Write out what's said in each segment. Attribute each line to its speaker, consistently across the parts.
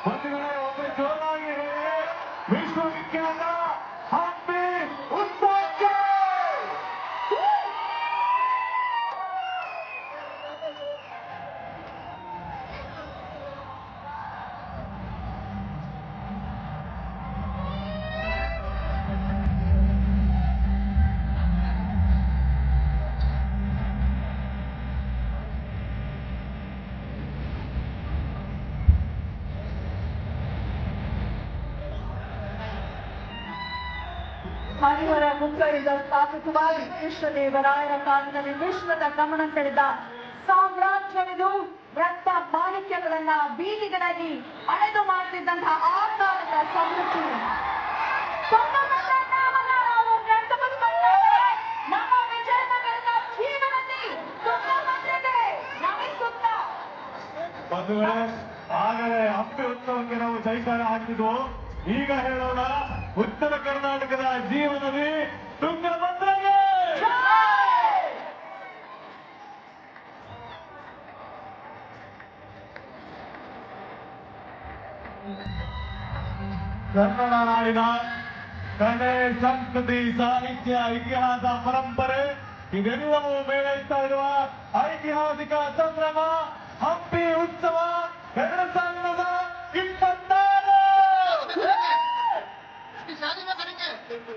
Speaker 1: ಬಂಧುಗಳೇ, ಒಮ್ಮೆ ಜೋರಾಗಿ ಹೇಳಿ, ವಿಶ್ವವಿಖ್ಯಾತ ಹಂಪಿ ಉತ್ಸವಕ್ಕೆ
Speaker 2: ಹರಿಹರ ಮುಖರಿಂದ ಸ್ಥಾಪಿತವಾಗಿ ಕೃಷ್ಣದೇವರಾಯರ ಕಾಲದಲ್ಲಿ ವಿಶ್ವದ ಗಮನ ಸೆಳೆದ ಸಾಮ್ರಾಜ್ಯವಿದು. ರಕ್ತ ಮಾಣಿಕ್ಯಗಳನ್ನ ಬೀದಿಗಳಲ್ಲಿ ಅಳೆದು ಮಾಡ್ತಿದ್ದಂತಹ ಆ ಕಾಲದ ಸಮೃದ್ಧಿ. ನಮ್ಮ ವಿಜಯನಗರದ ಜೀವನದಲ್ಲಿ ತುಂಗಭದ್ರೆಗೆ ನಮಿಸುತ್ತ
Speaker 1: ಬಂಧುಗಳೇ, ಆಗಲೇ ಹಂಪಿ ಉತ್ಸವಕ್ಕೆ ನಾವು ಜೈಕಾರ ಹಾಕಿದ್ವು. ಈಗ ಹೇಳೋಣ, ಉತ್ತರ ಕರ್ನಾಟಕದ ಜೀವನದಿ ತುಂಗಭದ್ರೆಗೆ. ಕನ್ನಡ ನಾಡಿನ ಕಲೆ, ಸಂಸ್ಕೃತಿ, ಸಾಹಿತ್ಯ, ಇತಿಹಾಸ, ಪರಂಪರೆ ಇದೆಲ್ಲವೂ ಮೇಳೈಸ್ತಾ ಇರುವ ಐತಿಹಾಸಿಕ ಸಂಭ್ರಮ ಹಂಪಿ ಉತ್ಸವ 2026.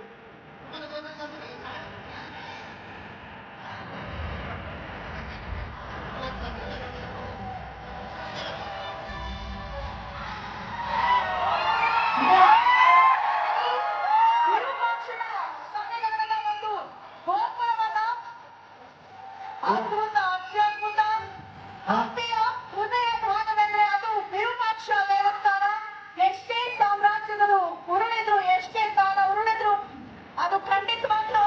Speaker 2: ವಿರೂಪಾಕ್ಷನ ಸನ್ನಿಧಾನದ ಒಂದು ಗೋಪುರವನ್ನ ಅದ್ಭುತ, ಅತ್ಯದ್ಭುತ. ಹಂಪಿಯ ಹೃದಯ ಭಾಗವೆಂದ್ರೆ ಅದು ವಿರೂಪಾಕ್ಷ ದೇವಸ್ಥಾನ. ಎಷ್ಟೇ ಸಾಮ್ರಾಜ್ಯಗಳು ಉರುಳಿದ್ರು, ಎಷ್ಟೇ ಕಾಲ ಉರುಳಿದ್ರು, ಅದು ಖಂಡಿತವಾಗ್ಲೂ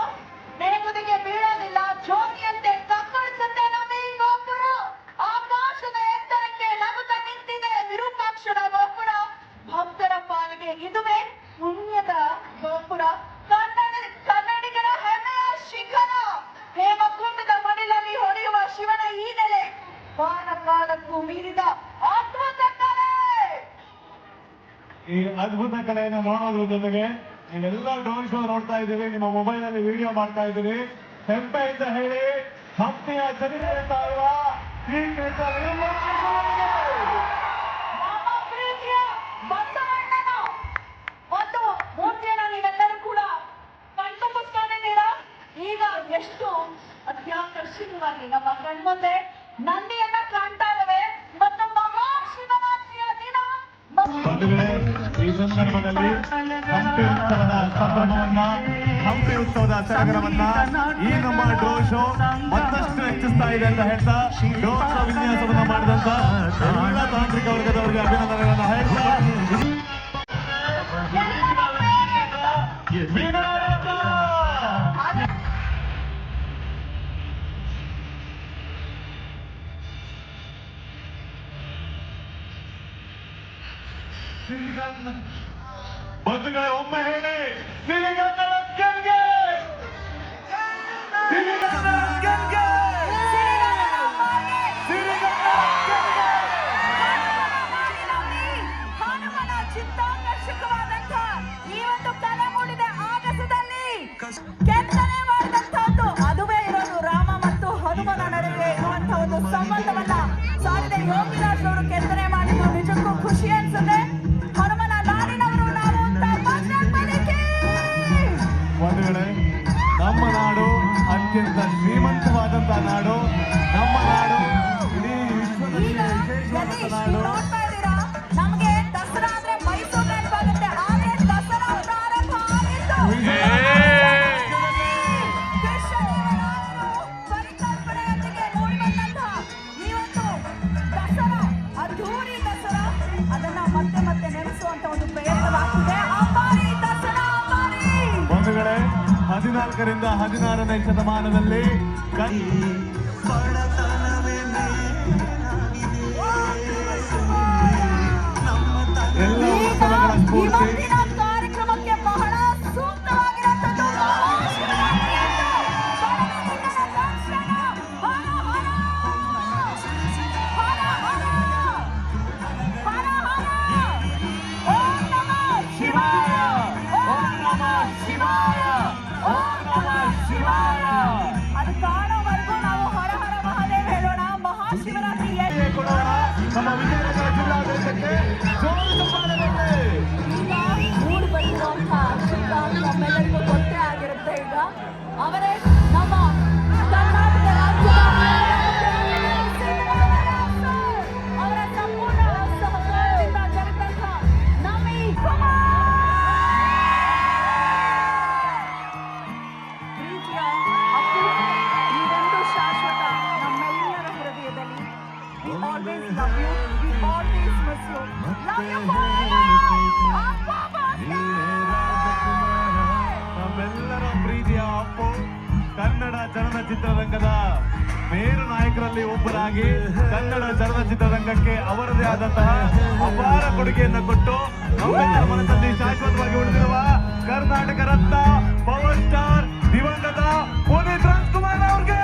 Speaker 2: ನೆನೆಗುದಿಗೆ ಬೀಳೋದಿಲ್ಲ. ಜ್ಯೋತಿಯಂತೆ ಕಕ್ಕಳಿಸುತ್ತೆ ನಮ್ಮ ಈ ಗೋಪುರ. ಆಕಾಶದ ಎತ್ತರಕ್ಕೆ ನಗುತ್ತಾ ನಿಂತಿದೆ ವಿರೂಪಾಕ್ಷನ ಗೋಪುರ. ಭಕ್ತರ ಪಾಲಿಗೆ ಇದುವೇ ಪುಣ್ಯದ ಗೋಪುರ. ಕನ್ನಡಿಗರ ಹೆಮ್ಮೆಯ ಶಿಖರ. ಹೇಮಕುಂಡದ ಮಡಿಲಲ್ಲಿ ಹೊಡೆಯುವ ಶಿವನ ಈ ನೆಲೆ ಕಾಲ ಕಾಲಕ್ಕೂ ಮೀರಿದ ಅದ್ಭುತ ಕಲೆ.
Speaker 1: ಈ ಅದ್ಭುತ ಕಲೆಯನ್ನು ನೋಡೋದ್ರ ಜೊತೆಗೆ ನೀವೆಲ್ಲ ಡ್ರೋನ್ ಶೋ ನೋಡ್ತಾ ಇದ್ದೀರಿ, ನಿಮ್ಮ ಮೊಬೈಲ್ ಅಲ್ಲಿ ವಿಡಿಯೋ ಮಾಡ್ತಾ ಇದ್ದೀರಿ. ಹೆಮ್ಮೆಯಿಂದ ಹೇಳಿ, ಹಂಪಿಯ ಚರಿತ್ರೆ ಇರುವ ಶ್ರೀಕೃಷ್ಣ ವಿರೂಪಾಕ್ಷೇಶ್ವರನಿಗೆ.
Speaker 2: ನಮ್ಮ ಪ್ರೀತಿಯ ಬಸವಣ್ಣನ ಒಂದು ಮೂರ್ತಿಯನ್ನ ನೀವೆಲ್ಲರೂ ಕೂಡ ಕಣ್ತುಂಬಿಸ್ಕೊಂಡಿದ್ದೀರಾ. ಈಗ ಎಷ್ಟು ಅತ್ಯಾಕರ್ಷಕವಾಗಿ ನಮ್ಮ ಕಣ್ಮುಂದೆ ನಂದಿಯನ್ನ ಕಾಣ್ತಾ ಇದ್ದಾವೆ. ಮತ್ತು ಮಹಾಶಿವರಾತ್ರಿಯ ದಿನ
Speaker 1: ಬಂಧುಗಳೇ, ಈ ಸಂದರ್ಭದಲ್ಲಿ ಹಂಪಿ ಉತ್ಸವದ ಸಂಭ್ರಮವನ್ನ, ಹಂಪಿ ಉತ್ಸವದ ಸಡಗರವನ್ನ ಈ ನಮ್ಮ ಡ್ರೋನ್ ಶೋ ಮತ್ತಷ್ಟು ಹೆಚ್ಚಿಸ್ತಾ ಇದೆ ಅಂತ ಹೇಳ್ತಾ, ಡ್ರೋನ್ ಶೋ ವಿನ್ಯಾಸವನ್ನ ಮಾಡಿದಂತ ಎಲ್ಲ ತಾಂತ್ರಿಕ ವರ್ಗದವರಿಗೆ ಅಭಿನಂದನೆಗಳನ್ನು ಹೇಳ್ತಾ ಬಂಧುಗಳೇ, ಒಮ್ಮೆ ಹೇಳಿ, ಸಿರಿಗನ್ನಡ ಗೆಲ್ಗೆ! ಸಿರಿಗನ್ನಡ ಗೆಲ್ಗೆ! ಸಿರಿಗನ್ನಡ ಗೆಲ್ಗೆ!
Speaker 2: ಹನುಮನ ಚಿತ್ತಾಕರ್ಷಕವಾದಂಥ ಈ ಒಂದು ಕಲೆ ಮೂಡಿದ ಆಗಸದಲ್ಲಿ ಕೆತ್ತನೆ ಮಾಡಿದಂತಹದ್ದು. ಅದುವೇ ಇರೋದು ರಾಮ ಮತ್ತು ಹನುಮನ ನಡುವೆ ಇರುವಂತಹ ಒಂದು ಸಂಬಂಧವನ್ನ ಸಾರಿದ ಯೋಗಿರಾಜ್ ಅವರು ಕೆತ್ತನೆ ಮಾಡಿದ್ದು ನಿಜಕ್ಕೂ ಖುಷಿ ಅನ್ಸುತ್ತೆ. ಹನುಮನ ನಾಡಿನವರು ನಾವು
Speaker 1: ಬಂಧುಗಳೇ, ನಮ್ಮ ನಾಡು ಅತ್ಯಂತ ಶ್ರೀಮಂತವಾದಂತಹ ನಾಡು. ನಮ್ಮ ನಾಡು ಇಡೀ ವಿಶ್ವದಲ್ಲಿ ವಿಶೇಷವಾದಂತಹ ನಾಡು.
Speaker 2: ನೋಡ್ತಾ ಇದ್ದೀರಾ, ನಮ್ಗೆ ದಸರಾ ಅಂದ್ರೆ ಮೈಸೂರು ನೆನಪಾಗುತ್ತೆ. ಆದ್ರೆ ದಸರಾ ಪ್ರಾರಂಭ ಆಗಿದ್ದು ಕೃಷ್ಣದೇವರಾಯರು ಪರಿಕಲ್ಪನೆಯೊಂದಿಗೆ ಮೂಡಿ ಬಂದಂತಹ ಈ ಒಂದು ದಸರಾ, ಅದ್ಧೂರಿ ದಸರಾ, ಅದನ್ನ ಮತ್ತೆ ಮತ್ತೆ ನೆನೆಸುವಂತ ಒಂದು ಪ್ರಯತ್ನವಾಗ್ತಿದೆ. ಅಂಬಾರಿ ದಸರಾ, ಅಂಬಾರಿ.
Speaker 1: ಬಂಧುಗಳೇ, 14ರಿಂದ 16ನೇ ಶತಮಾನದಲ್ಲಿ ಎಲ್ಲ ಉತ್ಸವಗಳ ಸ್ಫೂರ್ತಿ
Speaker 2: ಇವತ್ತಿನ ಕಾರ್ಯಕ್ರಮಕ್ಕೆ ಬಹಳ ಸೂಕ್ತವಾಗಿರುವಂತದ್ದು love you. We always miss you. Love you forever. Appu
Speaker 1: ನಮ್ಮೆಲ್ಲರ ಪ್ರೀತಿಯ ಅಪ್ಪು ಕನ್ನಡ ಚಲನಚಿತ್ರರಂಗದ ಮೇರು ನಾಯಕರಲ್ಲಿ ಒಬ್ಬರಾಗಿ ಕನ್ನಡ ಚಲನಚಿತ್ರರಂಗಕ್ಕೆ ಅವರದೇ ಆದಂತಹ ಅಪಾರ ಕೊಡುಗೆಯನ್ನು ಕೊಟ್ಟು ನಮ್ಮೆಲ್ಲರ ಮನಸ್ಸಲ್ಲಿ ಶಾಶ್ವತವಾಗಿ ಉಳಿದಿರುವ ಕರ್ನಾಟಕ ರತ್ನ ಪವರ್ ಸ್ಟಾರ್ ದಿವಂಗತ ಪುನೀತ್ ರಾಜ್ಕುಮಾರ್ ಅವ್ರಿಗೆ